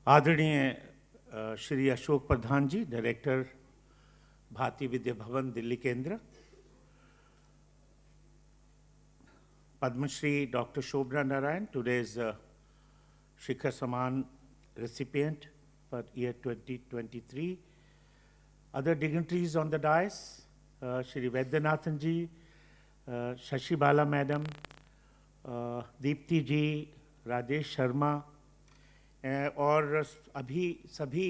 आदरणीय श्री अशोक प्रधान जी, डायरेक्टर भारतीय विद्या भवन दिल्ली केंद्र, Padmashri doctor Shobhana Narayan, today's Shikhar Samman recipient for year 2023, other dignitaries on the dais, Shri Vaidyanathan ji, Shashi Bala madam, Deepti ji, Rajesh Sharma और अभी सभी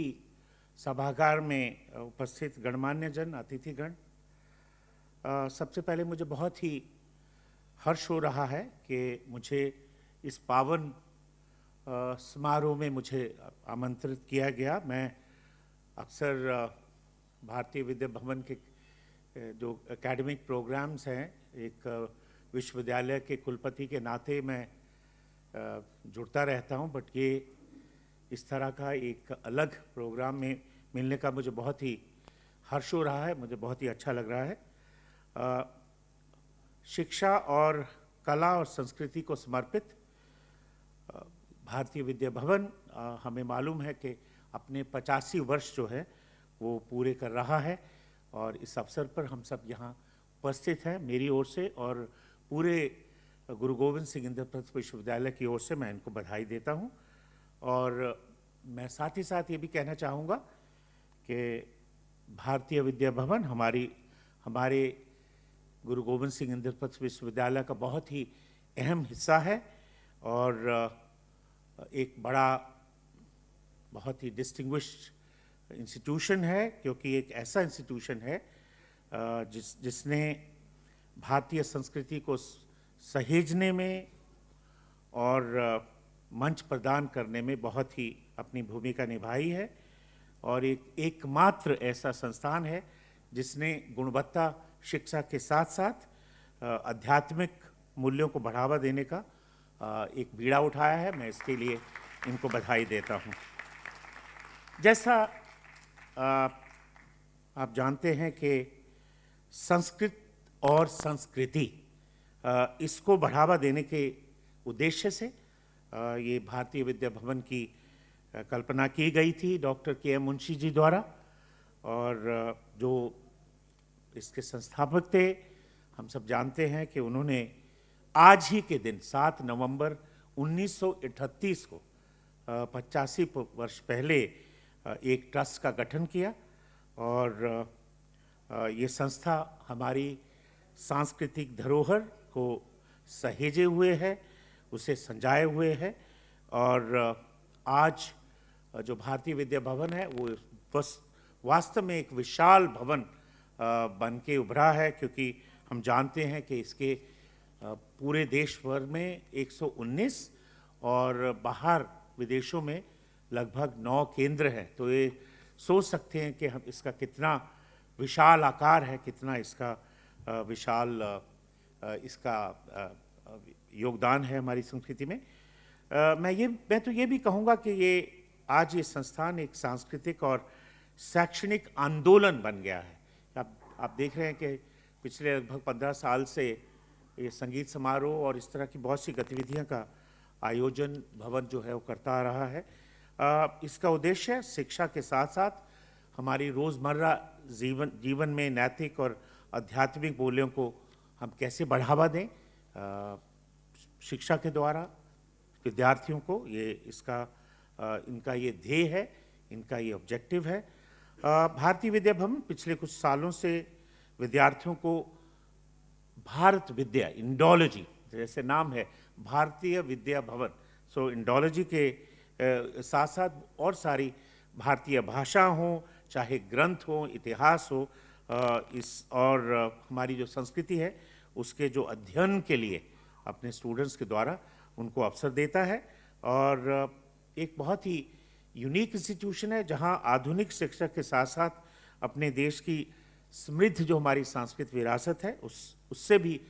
सभागार में उपस्थित गणमान्य जन, अतिथिगण, सबसे पहले मुझे बहुत ही हर्ष हो रहा है कि मुझे इस पावन समारोह में मुझे आमंत्रित किया गया। मैं अक्सर भारतीय विद्या भवन के जो एकेडमिक प्रोग्राम्स हैं, एक विश्वविद्यालय के कुलपति के नाते मैं जुड़ता रहता हूं, बट ये इस तरह का एक अलग प्रोग्राम में मिलने का मुझे बहुत ही हर्ष हो रहा है, मुझे बहुत ही अच्छा लग रहा है। शिक्षा और कला और संस्कृति को समर्पित भारतीय विद्या भवन हमें मालूम है कि अपने 85 वर्ष जो है वो पूरे कर रहा है, और इस अवसर पर हम सब यहाँ उपस्थित हैं। मेरी ओर से और पूरे गुरु गोविंद सिंह इंद्रप्रस्थ विश्वविद्यालय की ओर से मैं इनको बधाई देता हूँ। और मैं साथ ही साथ ये भी कहना चाहूँगा कि भारतीय विद्या भवन हमारे गुरु गोविंद सिंह इंद्रप्रस्थ विश्वविद्यालय का बहुत ही अहम हिस्सा है, और एक बड़ा बहुत ही डिस्टिंग्विश्ड इंस्टीट्यूशन है, क्योंकि एक ऐसा इंस्टीट्यूशन है जिसने भारतीय संस्कृति को सहेजने में और मंच प्रदान करने में बहुत ही अपनी भूमिका निभाई है, और एकमात्र ऐसा संस्थान है जिसने गुणवत्ता शिक्षा के साथ साथ आध्यात्मिक मूल्यों को बढ़ावा देने का एक बीड़ा उठाया है। मैं इसके लिए इनको बधाई देता हूँ। जैसा आप जानते हैं कि संस्कृत और संस्कृति इसको बढ़ावा देने के उद्देश्य से ये भारतीय विद्या भवन की कल्पना की गई थी डॉक्टर के.एम. मुंशी जी द्वारा, और जो इसके संस्थापक थे, हम सब जानते हैं कि उन्होंने आज ही के दिन 7 नवंबर 1938 को 85 वर्ष पहले एक ट्रस्ट का गठन किया, और ये संस्था हमारी सांस्कृतिक धरोहर को सहेजे हुए है, उसे संजाए हुए है, और आज जो भारतीय विद्या भवन है वो वास्तव में एक विशाल भवन बन के उभरा है, क्योंकि हम जानते हैं कि इसके पूरे देश भर में 119 और बाहर विदेशों में लगभग 9 केंद्र हैं। तो ये सोच सकते हैं कि हम इसका कितना विशाल आकार है, कितना इसका विशाल इसका योगदान है हमारी संस्कृति में। मैं तो ये भी कहूँगा कि आज ये संस्थान एक सांस्कृतिक और शैक्षणिक आंदोलन बन गया है। आप देख रहे हैं कि पिछले लगभग 15 साल से ये संगीत समारोह और इस तरह की बहुत सी गतिविधियों का आयोजन भवन जो है वो करता आ रहा है। इसका उद्देश्य शिक्षा के साथ साथ हमारी रोज़मर्रा जीवन में नैतिक और आध्यात्मिक मूल्यों को हम कैसे बढ़ावा दें, शिक्षा के द्वारा विद्यार्थियों को, इनका ये ध्येय है, इनका ये ऑब्जेक्टिव है। भारतीय विद्या भवन पिछले कुछ सालों से विद्यार्थियों को भारत विद्या, इंडोलॉजी, जैसे नाम है भारतीय विद्या भवन, सो इंडोलॉजी के साथ साथ और सारी भारतीय भाषा हो, चाहे ग्रंथ हो, इतिहास हो, और हमारी जो संस्कृति है उसके जो अध्ययन के लिए अपने स्टूडेंट्स के द्वारा उनको अवसर देता है, और एक बहुत ही यूनिक इंस्टीट्यूशन है जहां आधुनिक शिक्षा के साथ साथ अपने देश की समृद्ध जो हमारी सांस्कृतिक विरासत है उससे भी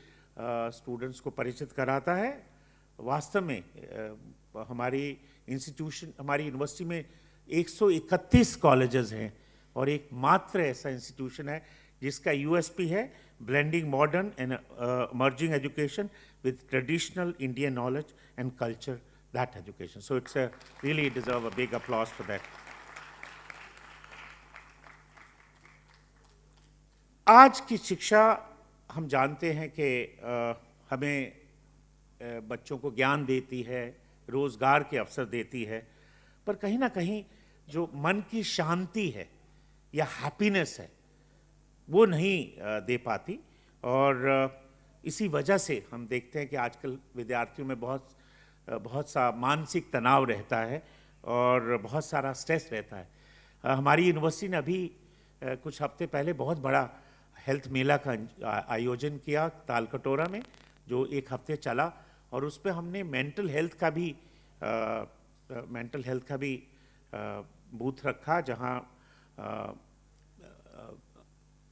स्टूडेंट्स को परिचित कराता है। वास्तव में हमारी यूनिवर्सिटी में 131 कॉलेजेस हैं, और एक मात्र ऐसा इंस्टीट्यूशन है जिसका यूएसपी है blending modern and emerging education with traditional Indian knowledge and culture, that education. So it's really deserve a big applause for that. आज की शिक्षा हम जानते हैं कि हमें बच्चों को ज्ञान देती है, रोजगार के अवसर देती है, पर कहीं ना कहीं जो मन की शांति है या हैप्पीनेस है वो नहीं दे पाती। और इसी वजह से हम देखते हैं कि आजकल विद्यार्थियों में बहुत सा मानसिक तनाव रहता है और बहुत सारा स्ट्रेस रहता है। हमारी यूनिवर्सिटी ने अभी कुछ हफ्ते पहले बहुत बड़ा हेल्थ मेला का आयोजन किया तालकटोरा में, जो 1 हफ्ते चला, और उस पर हमने मेंटल हेल्थ का भी बूथ रखा, जहां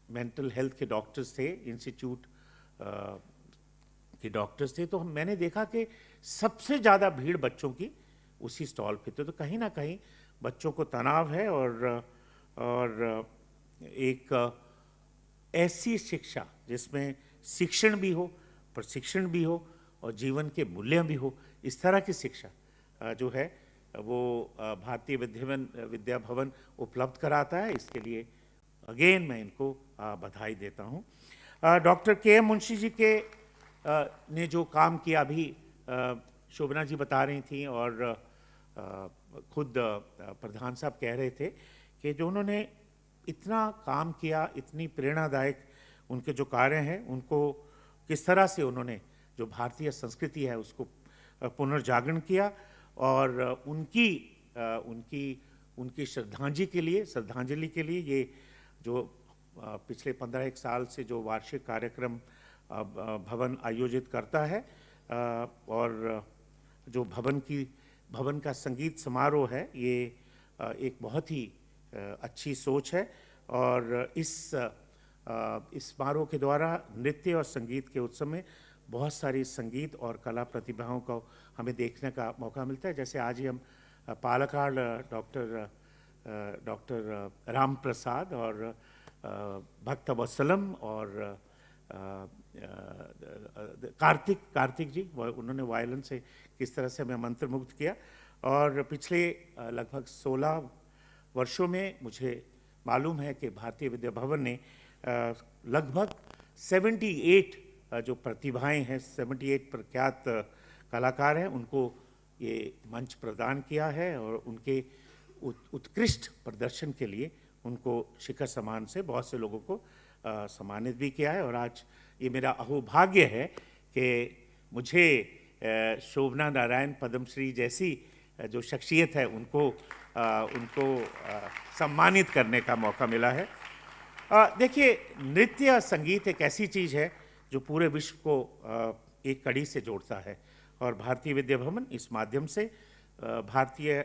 मेंटल हेल्थ के डॉक्टर्स थे, इंस्टीट्यूट के डॉक्टर्स थे। तो मैंने देखा कि सबसे ज़्यादा भीड़ बच्चों की उसी स्टॉल पे थे। तो कहीं ना कहीं बच्चों को तनाव है और एक ऐसी शिक्षा जिसमें शिक्षण भी हो, प्रशिक्षण भी हो और जीवन के मूल्य भी हो, इस तरह की शिक्षा जो है वो भारतीय विद्या भवन उपलब्ध कराता है। इसके लिए अगेन मैं इनको बधाई देता हूँ। Doctor KM. मुंशी जी के ने जो काम किया, अभी शोभना जी बता रही थी और खुद प्रधान साहब कह रहे थे कि जो उन्होंने इतना काम किया, इतनी प्रेरणादायक उनके जो कार्य हैं, उनको किस तरह से उन्होंने जो भारतीय संस्कृति है उसको पुनर्जागरण किया, और उनकी श्रद्धांजलि के लिए ये जो पिछले 15-1 साल से जो वार्षिक कार्यक्रम भवन आयोजित करता है, और जो भवन का संगीत समारोह है, ये एक बहुत ही अच्छी सोच है। और इस समारोह के द्वारा नृत्य और संगीत के उत्सव में बहुत सारी संगीत और कला प्रतिभाओं को हमें देखने का मौका मिलता है। जैसे आज ही हम पालक्काड डॉक्टर राम प्रसाद और भक्तवत्सलम और कार्तिक जी, उन्होंने वायलिन से किस तरह से हमें मंत्रमुग्ध किया। और पिछले लगभग 16 वर्षों में मुझे मालूम है कि भारतीय विद्या भवन ने लगभग 78 जो प्रतिभाएं हैं, 78 प्रख्यात कलाकार हैं, उनको ये मंच प्रदान किया है और उनके उत्कृष्ट प्रदर्शन के लिए उनको शिखर सम्मान से बहुत से लोगों को सम्मानित भी किया है। और आज ये मेरा अहोभाग्य है कि मुझे शोभना नारायण पद्मश्री जैसी जो शख्सियत है उनको सम्मानित करने का मौका मिला है। देखिए, नृत्य संगीत एक ऐसी चीज़ है जो पूरे विश्व को एक कड़ी से जोड़ता है, और भारतीय विद्या भवन इस माध्यम से भारतीय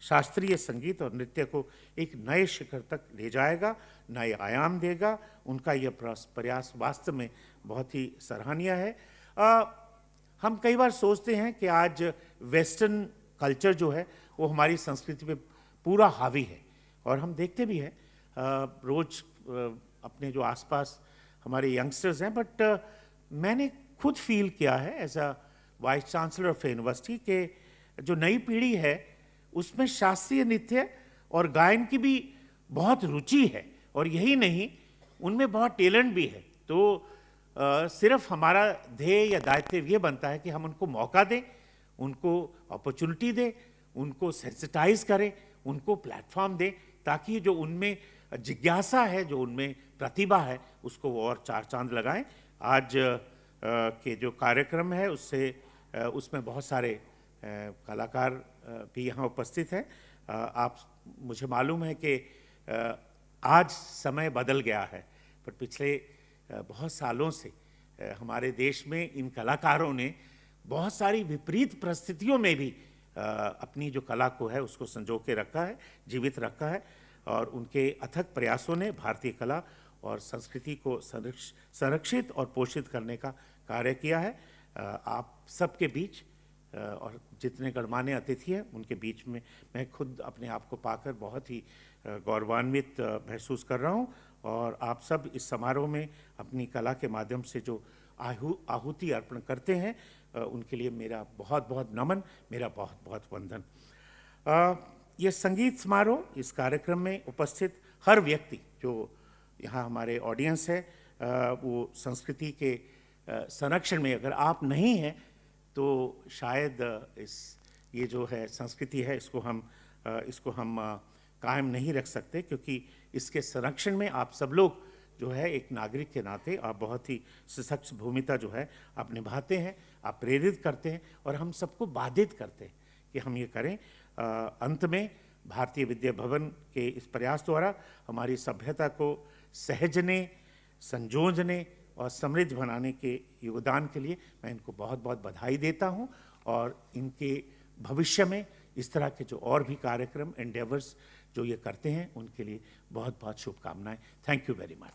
शास्त्रीय संगीत और नृत्य को एक नए शिखर तक ले जाएगा, नए आयाम देगा। उनका यह प्रयास वास्तव में बहुत ही सराहनीय है। हम कई बार सोचते हैं कि आज वेस्टर्न कल्चर जो है वो हमारी संस्कृति पे पूरा हावी है, और हम देखते भी हैं रोज अपने जो आसपास हमारे यंगस्टर्स हैं। बट मैंने खुद फील किया है as a vice chancellor of university के जो नई पीढ़ी है उसमें शास्त्रीय नृत्य और गायन की भी बहुत रुचि है, और यही नहीं, उनमें बहुत टैलेंट भी है। तो सिर्फ हमारा ध्येय या दायित्व ये बनता है कि हम उनको मौका दें, उनको अपॉर्चुनिटी दें, उनको सेंसिटाइज करें, उनको प्लेटफॉर्म दें, ताकि जो उनमें जिज्ञासा है, जो उनमें प्रतिभा है, उसको वो और 4 चांद लगाएं। आज के जो कार्यक्रम है उसमें बहुत सारे कलाकार भी यहाँ उपस्थित हैं। मुझे मालूम है कि आज समय बदल गया है, पर पिछले बहुत सालों से हमारे देश में इन कलाकारों ने बहुत सारी विपरीत परिस्थितियों में भी अपनी जो कला को है उसको संजो के रखा है, जीवित रखा है, और उनके अथक प्रयासों ने भारतीय कला और संस्कृति को संरक्षित और पोषित करने का कार्य किया है। आप सबके बीच और जितने गणमान्य अतिथि हैं उनके बीच में मैं खुद अपने आप को पाकर बहुत ही गौरवान्वित महसूस कर रहा हूं। और आप सब इस समारोह में अपनी कला के माध्यम से जो आहुति अर्पण करते हैं उनके लिए मेरा बहुत बहुत नमन, मेरा बहुत बहुत वंदन। ये संगीत समारोह, इस कार्यक्रम में उपस्थित हर व्यक्ति जो यहाँ हमारे ऑडियंस है, वो संस्कृति के संरक्षण में अगर आप नहीं हैं तो शायद ये जो है संस्कृति है इसको हम कायम नहीं रख सकते, क्योंकि इसके संरक्षण में आप सब लोग जो है एक नागरिक के नाते आप बहुत ही सशक्त भूमिका जो है आप निभाते हैं, आप प्रेरित करते हैं और हम सबको बाधित करते हैं कि हम ये करें। अंत में भारतीय विद्या भवन के इस प्रयास द्वारा हमारी सभ्यता को सहजने, संजोने और समृद्ध बनाने के योगदान के लिए मैं इनको बहुत बहुत बधाई देता हूं और इनके भविष्य में इस तरह के जो और भी कार्यक्रम एंडेवर्स जो ये करते हैं उनके लिए बहुत बहुत शुभकामनाएं। Thank you very much.